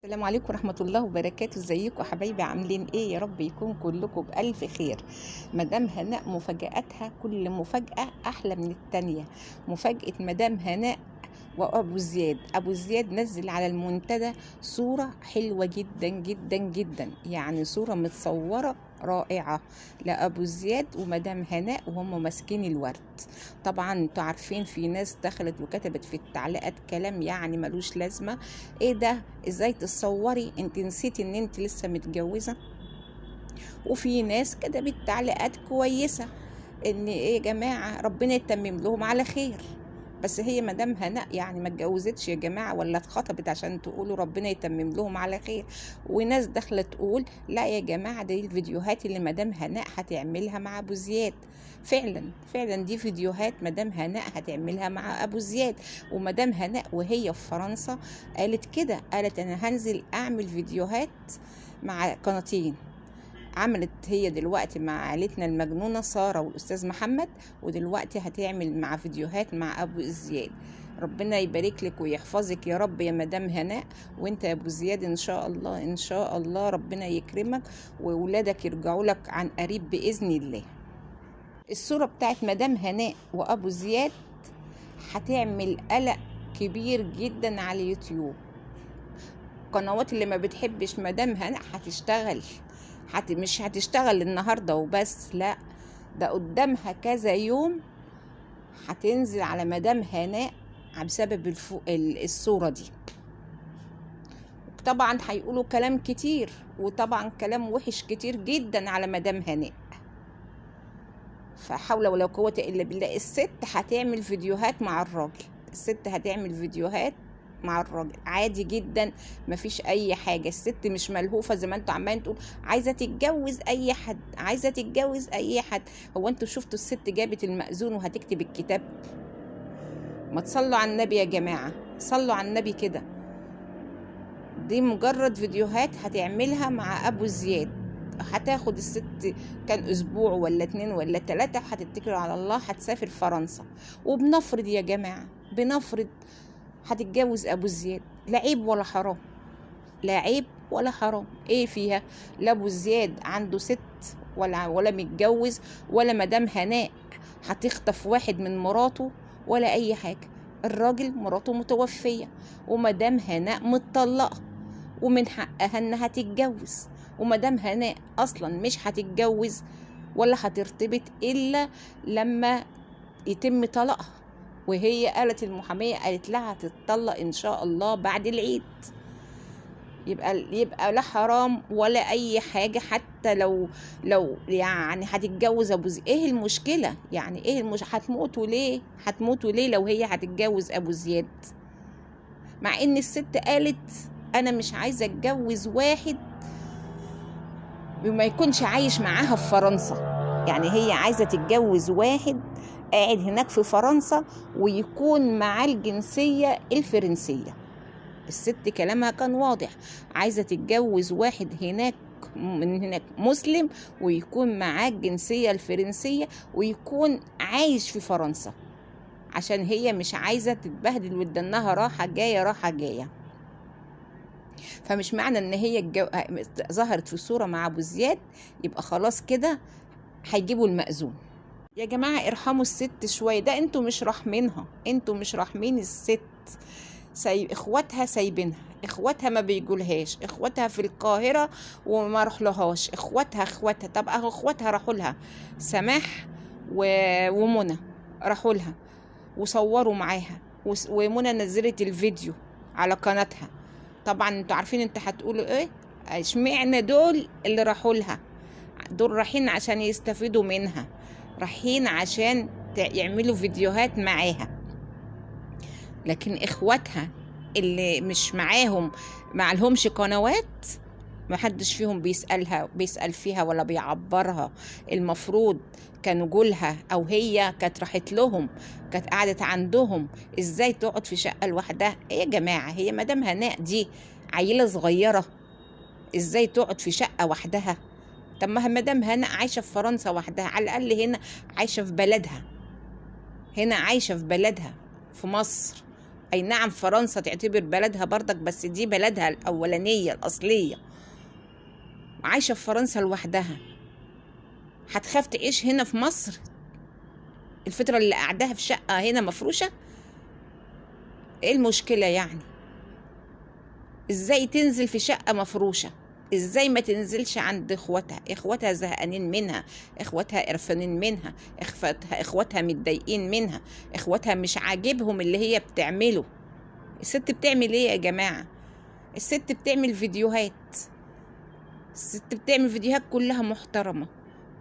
السلام عليكم ورحمة الله وبركاته. ازيكم حبايبي؟ عاملين ايه؟ يا رب يكون كلكم بألف خير. مدام هناء مفاجآتها كل مفاجأة أحلى من التانية. مفاجأة مدام هناء وأبو زياد. أبو زياد نزل على المنتدى صورة حلوة جدا جدا جدا، يعني صورة متصورة رائعة لأبو زياد ومدام هناء وهم ماسكين الورد. طبعا انتوا عارفين في ناس دخلت وكتبت في التعليقات كلام يعني ملوش لازمة. ايه ده؟ ازاي تصوري؟ انت نسيتي ان انت لسه متجوزة؟ وفي ناس كتبت تعليقات كويسة ان ايه يا جماعة، ربنا يتمم لهم على خير. بس هي مدام هناء يعني ما اتجوزتش يا جماعه ولا اتخطبت عشان تقولوا ربنا يتمم لهم على خير. وناس داخله تقول لا يا جماعه، دي الفيديوهات اللي مدام هناء هتعملها مع ابو زياد. فعلا فعلا دي فيديوهات مدام هناء هتعملها مع ابو زياد. ومدام هناء وهي في فرنسا قالت كده، قالت انا هنزل اعمل فيديوهات مع قناتين. عملت هي دلوقتي مع عائلتنا المجنونة سارة والأستاذ محمد، ودلوقتي هتعمل مع فيديوهات مع أبو زياد. ربنا يبارك لك ويحفظك يا رب يا مدام هناء، وانت يا ابو زياد ان شاء الله ان شاء الله ربنا يكرمك وولادك يرجعوا لك عن قريب بإذن الله. الصورة بتاعت مدام هناء وأبو زياد هتعمل قلق كبير جدا على اليوتيوب. القنوات اللي ما بتحبش مدام هناء هتشتغل، مش هتشتغل النهارده وبس، لا ده قدامها كذا يوم هتنزل على مدام هناء بسبب الصورة دي. طبعا هيقولوا كلام كتير، وطبعا كلام وحش كتير جدا على مدام هناء. فحول ولا قوة الا بالله. الست هتعمل فيديوهات مع الراجل، الست هتعمل فيديوهات مع الراجل عادي جدا، مفيش اي حاجه. الست مش ملهوفه زي ما انتوا عمالين تقول عايزه تتجوز اي حد، عايزه تتجوز اي حد. هو انتوا شفتوا الست جابت المأذون وهتكتب الكتاب؟ ما تصلوا على النبي يا جماعه، صلوا على النبي كده. دي مجرد فيديوهات هتعملها مع ابو زياد. هتاخد الست كان اسبوع ولا 2 ولا 3، هتتكل على الله هتسافر فرنسا. وبنفرض يا جماعه، بنفرض هتتجوز ابو زياد، لا عيب ولا حرام، لا عيب ولا حرام. ايه فيها؟ لا ابو زياد عنده ست ولا متجوز، ولا مدام هناء هتخطف واحد من مراته ولا اي حاجه. الراجل مراته متوفيه ومدام هناء متطلقه، ومن حقها انها تتجوز. ومدام هناء اصلا مش هتتجوز ولا هترتبط الا لما يتم طلاقها. وهي قالت المحامية قالت لها هتتطلق ان شاء الله بعد العيد. يبقى لا حرام ولا اي حاجة. حتى لو يعني هتتجوز ابو زياد، ايه المشكلة يعني؟ ايه هتموتوا ليه؟ هتموتوا ليه لو هي هتتجوز ابو زياد؟ مع ان الست قالت انا مش عايزة اتجوز واحد وما يكونش عايش معاها في فرنسا. يعني هي عايزة تتجوز واحد قاعد هناك في فرنسا ويكون معاه الجنسية الفرنسية. الست كلامها كان واضح، عايزة تتجوز واحد هناك من هناك مسلم ويكون معاه الجنسية الفرنسية ويكون عايش في فرنسا، عشان هي مش عايزة تتبهدل ودنها راحة جاية راحة جاية. فمش معنى ان هي ظهرت في صورة مع ابو زياد يبقى خلاص كده هيجيبوا المأذون. يا جماعة ارحموا الست شوية، ده انتوا مش راحمينها، انتوا مش راحمين الست. اخواتها سايبينها، اخواتها ما بيجولهاش، اخواتها في القاهرة وما رحلهاش. اخواتها طب اخواتها راحوا لها، سماح ومنى راحوا لها وصوروا معاها، ومنى نزلت الفيديو على قناتها. طبعا انتوا عارفين انت هتقولوا ايه، اشمعنى دول اللي راحوا لها؟ دول رايحين عشان يستفيدوا منها، رايحين عشان يعملوا فيديوهات معاها. لكن اخواتها اللي مش معاهم معلهمش قنوات، محدش فيهم بيسأل فيها ولا بيعبرها. المفروض كانوا جولها او هي كانت راحت لهم، كانت قعدت عندهم. ازاي تقعد في شقة لوحدها؟ ايه يا جماعة، هي مدام هناء دي عيلة صغيرة؟ ازاي تقعد في شقة وحدها؟ طب ما مدام هناء عايشة في فرنسا وحدها، على الأقل هنا عايشة في بلدها، هنا عايشة في بلدها في مصر، اي نعم فرنسا تعتبر بلدها برضك، بس دي بلدها الاولانية الاصلية، عايشة في فرنسا لوحدها. هتخاف تعيش هنا في مصر الفترة اللي قعدها في شقة هنا مفروشة؟ ايه المشكلة يعني؟ ازاي تنزل في شقة مفروشة؟ ازاي ما تنزلش عند اخواتها زهقانين منها، اخواتها قرفانين منها، اخواتها متضايقين منها، اخواتها مش عاجبهم اللي هي بتعمله. الست بتعمل ايه يا جماعة؟ الست بتعمل فيديوهات، الست بتعمل فيديوهات كلها محترمة،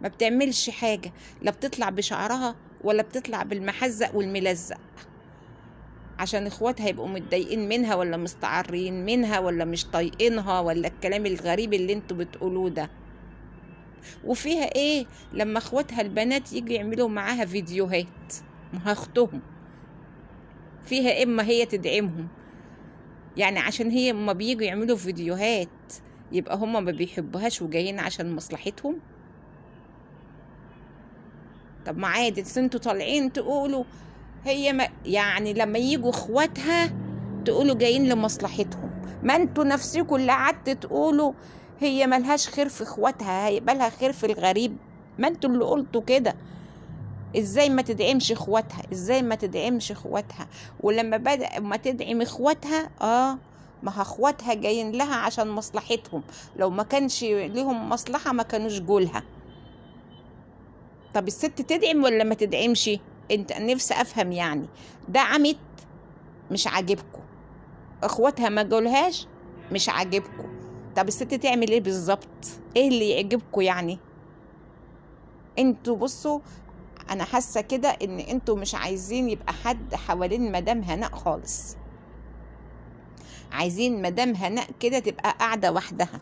ما بتعملش حاجة، لا بتطلع بشعرها ولا بتطلع بالمحزق والملزق، عشان اخواتها يبقوا متضايقين منها ولا مستعرين منها ولا مش طايقينها ولا الكلام الغريب اللي انتوا بتقولوه ده. وفيها ايه لما اخواتها البنات يجي يعملوا معاها فيديوهات؟ ما اختهم فيها اما هي تدعمهم؟ يعني عشان هي ما بييجوا يعملوا فيديوهات يبقى هما ما بيحبوهاش وجايين عشان مصلحتهم؟ طب ما عادي انتوا طالعين تقولوا هي ما يعني لما يجوا اخواتها تقولوا جايين لمصلحتهم، ما انتوا نفسكم اللي قعدتوا تقولوا هي ملهاش خير في اخواتها، هيبقى لها خير في الغريب، ما انتوا اللي قلتوا كده. ازاي ما تدعمش اخواتها؟ ازاي ما تدعمش اخواتها؟ ولما بدأ ما تدعم اخواتها ما اخواتها جايين لها عشان مصلحتهم، لو ما كانش لهم مصلحة ما كانوش جولها. طب الست تدعم ولا ما تدعمش؟ انت نفسي افهم يعني. دعمت مش عاجبكم، اخواتها ما جولهاش مش عاجبكم، طب الست تعمل ايه بالظبط؟ ايه اللي يعجبكم يعني؟ انتوا بصوا، انا حاسه كده ان انتوا مش عايزين يبقى حد حوالين مدام هناء خالص، عايزين مدام هناء كده تبقى قاعده وحدها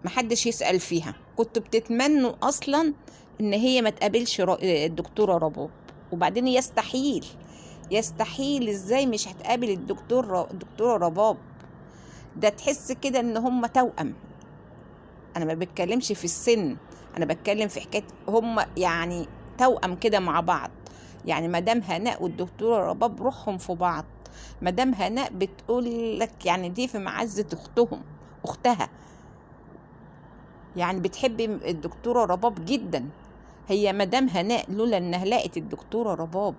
محدش يسأل فيها. كنتوا بتتمنوا اصلا ان هي ما تقابلش الدكتوره رباب، وبعدين يستحيل ازاي مش هتقابل الدكتوره رباب؟ ده تحس كده ان هم توأم. انا ما بتكلمش في السن، انا بتكلم في حكايه هم يعني توأم كده مع بعض. يعني مدام هناء والدكتوره رباب روحهم في بعض. مدام هناء بتقول لك يعني دي في معزه اختها، يعني بتحب الدكتوره رباب جدا. هي مدام هناء لولا انها لقت الدكتوره رباب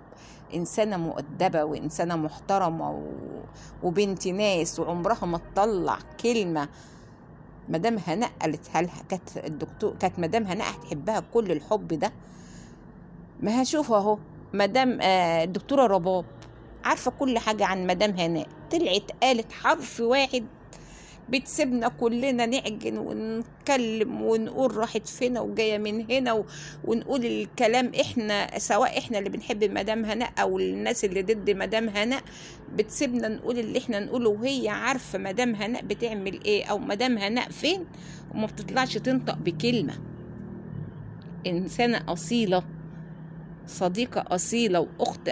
انسانه مؤدبه وانسانه محترمه وبنت ناس وعمرها ما تطلع كلمه مدام هناء قالتها لها، كانت مدام هناء هتحبها كل الحب ده. ما هشوف اهو مدام الدكتوره رباب عارفه كل حاجه عن مدام هناء، طلعت قالت حرف واحد بتسيبنا كلنا نعجن ونتكلم ونقول راحت فينا وجايه من هنا ونقول الكلام. احنا سواء احنا اللي بنحب مدام هناء او الناس اللي ضد مدام هناء بتسيبنا نقول اللي احنا نقوله، وهي عارفه مدام هناء بتعمل ايه او مدام هناء فين، وما بتطلعش تنطق بكلمه. انسانه اصيله، صديقه اصيله، واخت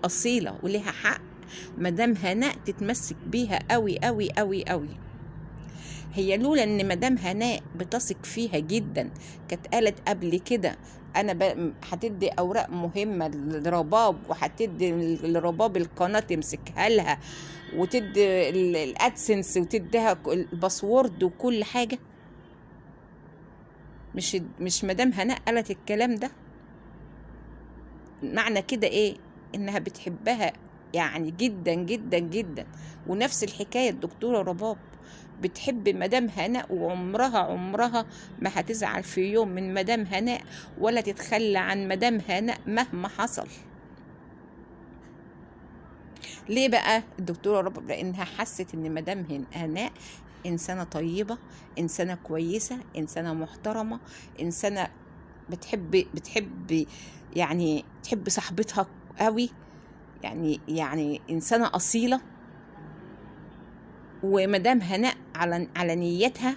اصيله ولها حق مدام هناء تتمسك بيها قوي قوي قوي قوي. هي لولا ان مدام هناء بتثق فيها جدا كانت قالت قبل كده انا هتدي اوراق مهمه لرباب، وهتدي لرباب القناه تمسكها لها، وتدي الادسنس وتديها الباسورد وكل حاجه. مش مدام هناء قالت الكلام ده؟ معنى كده ايه؟ انها بتحبها يعني جدا جدا جدا. ونفس الحكايه الدكتوره رباب بتحب مدام هناء، وعمرها ما هتزعل في يوم من مدام هناء ولا تتخلى عن مدام هناء مهما حصل. ليه بقى الدكتوره رباب؟ لانها حست ان مدام هناء انسانه طيبه، انسانه كويسه، انسانه محترمه، انسانه بتحب يعني تحب صاحبتها قوي، يعني انسانه اصيله. ومدام هناء على نيتها،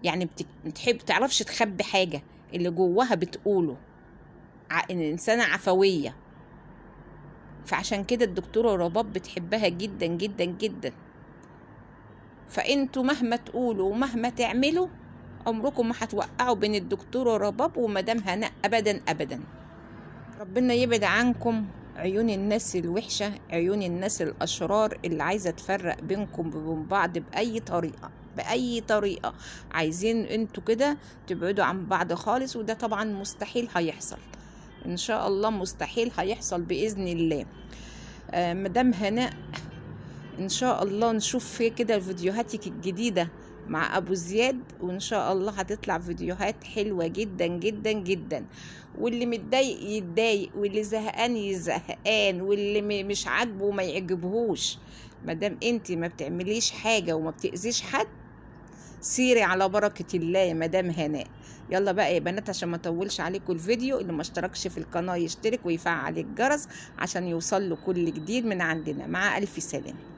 يعني بتحب تعرفش تخبي حاجه اللي جواها بتقوله، انسانه عفويه. فعشان كده الدكتوره رباب بتحبها جدا جدا جدا. فانتوا مهما تقولوا ومهما تعملوا عمركم ما هتوقعوا بين الدكتوره رباب ومدام هناء ابدا ابدا. ربنا يبعد عنكم عيون الناس الوحشة، عيون الناس الأشرار اللي عايزة تفرق بينكم وبين بعض بأي طريقة، بأي طريقة. عايزين انتوا كده تبعدوا عن بعض خالص، وده طبعا مستحيل هيحصل ان شاء الله، مستحيل هيحصل بإذن الله. مدام هناء ان شاء الله نشوف في كده فيديوهاتك الجديدة مع ابو زياد، وان شاء الله هتطلع فيديوهات حلوة جدا جدا جدا. واللي متضايق يتضايق، واللي زهقان يزهقان، واللي مش عاجبه ما يعجبهوش. مادام انت ما بتعمليش حاجة وما بتأذيش حد، سيري على بركة الله يا مدام هناء. يلا بقى يا بنات عشان ما اطولش عليكم الفيديو، اللي ما اشتركش في القناة يشترك ويفعل الجرس عشان يوصل له كل جديد من عندنا. مع ألف سلامة.